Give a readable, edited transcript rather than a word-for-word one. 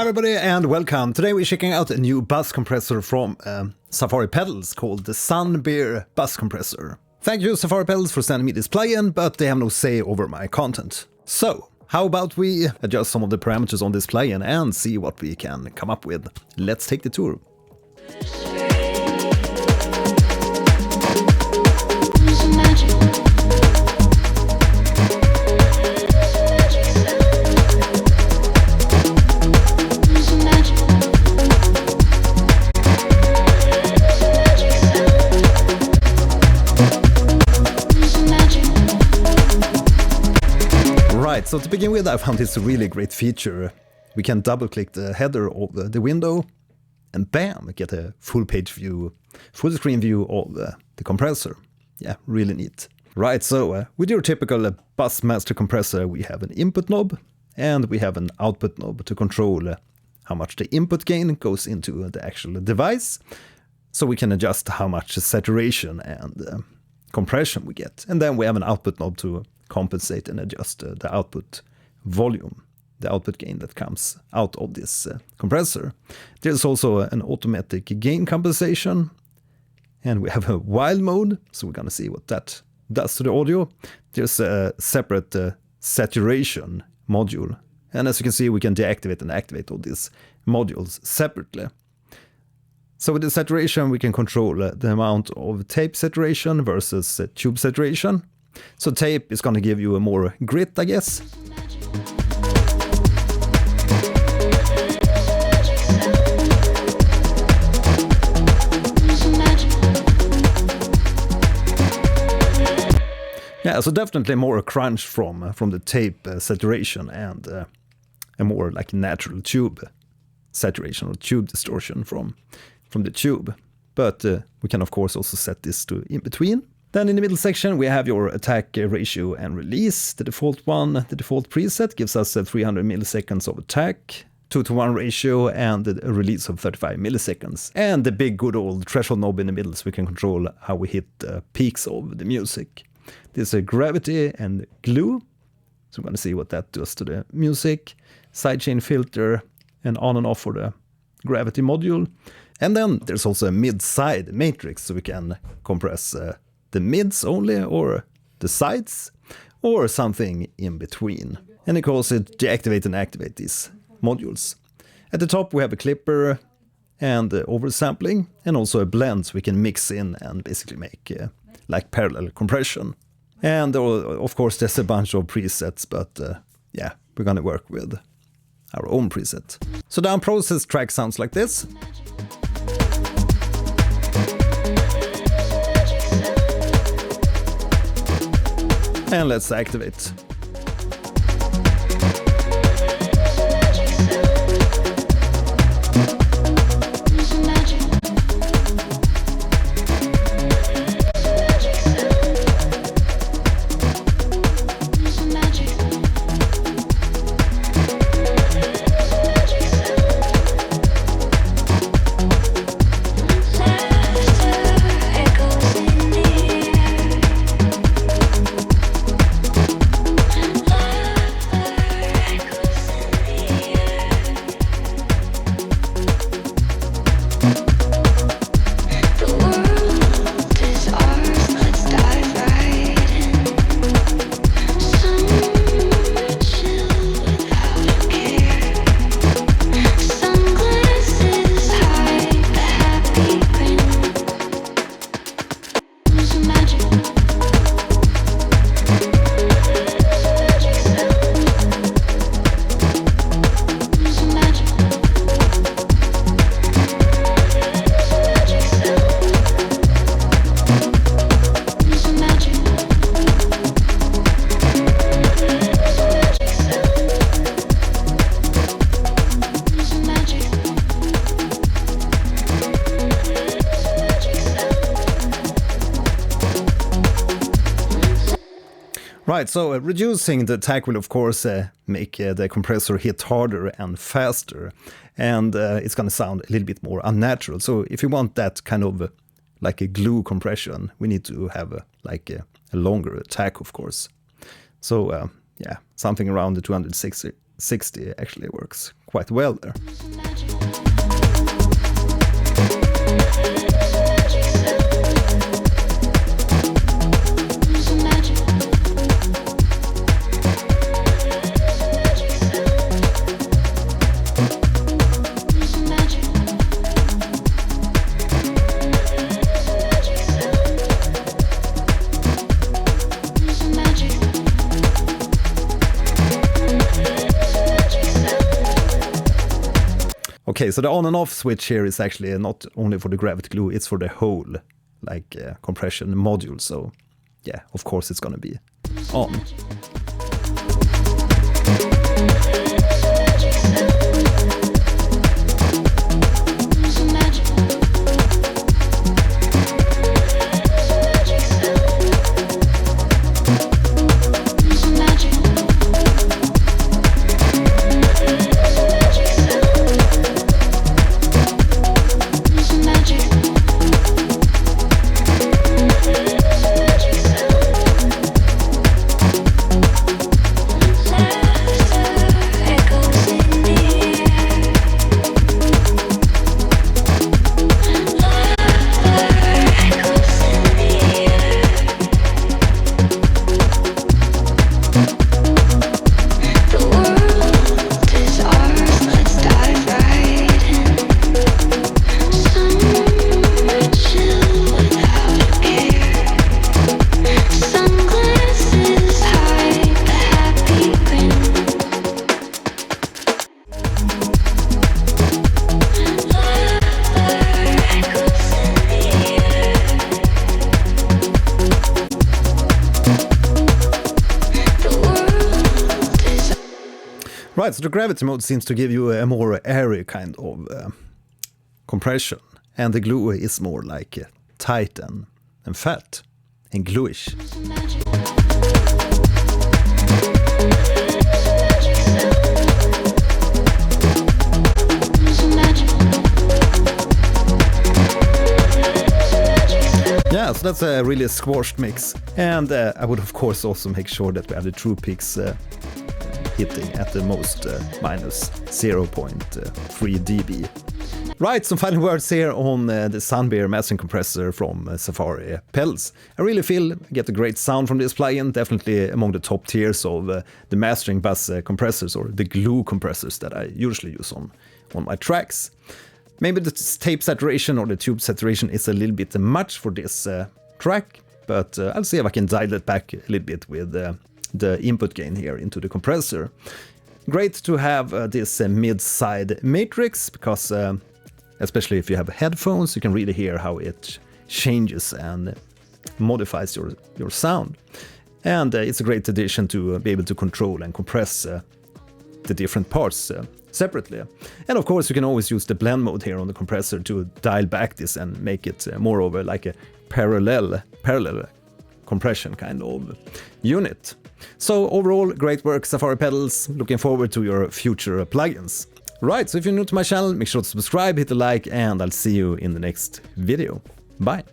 everybody and welcome. Today we're checking out a new bus compressor from Safari Pedals called the Sun Beer Bus Compressor. Thank you Safari Pedals for sending me this plugin, but they have no say over my content. So, how about we adjust some of the parameters on this plugin and see what we can come up with. Let's take the tour. Right, so to begin with, I found this a really great feature. We can double click the header of the window and bam, get a full page view, full screen view of the compressor. Yeah, really neat. Right, so with your typical bus master compressor, we have an input knob and we have an output knob to control how much the input gain goes into the actual device. So we can adjust how much saturation and compression we get. And then we have an output knob to compensate and adjust the output volume, the output gain that comes out of this compressor. There's also an automatic gain compensation, and we have a wild mode, so we're gonna see what that does to the audio. There's a separate saturation module, and as you can see, we can deactivate and activate all these modules separately. So with the saturation, we can control the amount of tape saturation versus tube saturation. So tape is going to give you a more grit, I guess. Yeah, so definitely more crunch from the tape saturation and a more like natural tube saturation or tube distortion from the tube. But we can of course also set this to in between. Then in the middle section we have your attack ratio and release. The default one, the default preset gives us 300 milliseconds of attack, 2:1 ratio and a release of 35 milliseconds. And the big good old threshold knob in the middle so we can control how we hit the peaks of the music. There's a gravity and glue, so we're going to see what that does to the music. Sidechain filter and on and off for the gravity module. And then there's also a mid-side matrix so we can compress the mids only, or the sides, or something in between. And of course it deactivate and activate these modules. At the top we have a clipper and oversampling, and also a blend so we can mix in and basically make like parallel compression. And of course there's a bunch of presets, but yeah, we're gonna work with our own preset. So the unprocessed track sounds like this. And let's activate. Right, so reducing the attack will of course make the compressor hit harder and faster, and it's going to sound a little bit more unnatural. So if you want that kind of like a glue compression, we need to have a longer attack, of course. So yeah, something around the 260 actually works quite well there. Okay, so the on and off switch here is actually not only for the gravity glue, it's for the whole compression module. So yeah, of course it's gonna be on. Right, so the gravity mode seems to give you a more airy kind of compression, and the glue is more like tight and fat and gluish. Yeah, so that's a really squashed mix, and I would of course also make sure that we have the true peaks hitting at the most minus 0.3 dB. Right, some final words here on the Sunbear mastering compressor from Safari Pedals. I really feel I get a great sound from this plugin, definitely among the top tiers of the mastering bus compressors or the glue compressors that I usually use on my tracks. Maybe the tape saturation or the tube saturation is a little bit much for this track, but I'll see if I can dial it back a little bit with the input gain here into the compressor. Great to have this mid-side matrix, because especially if you have headphones, you can really hear how it changes and modifies your sound. And it's a great addition to be able to control and compress the different parts separately. And of course you can always use the blend mode here on the compressor to dial back this and make it more over like a parallel compression kind of unit. So overall, great work Safari Pedals, looking forward to your future plugins. Right, so if you're new to my channel, make sure to subscribe, hit a like, and I'll see you in the next video. Bye!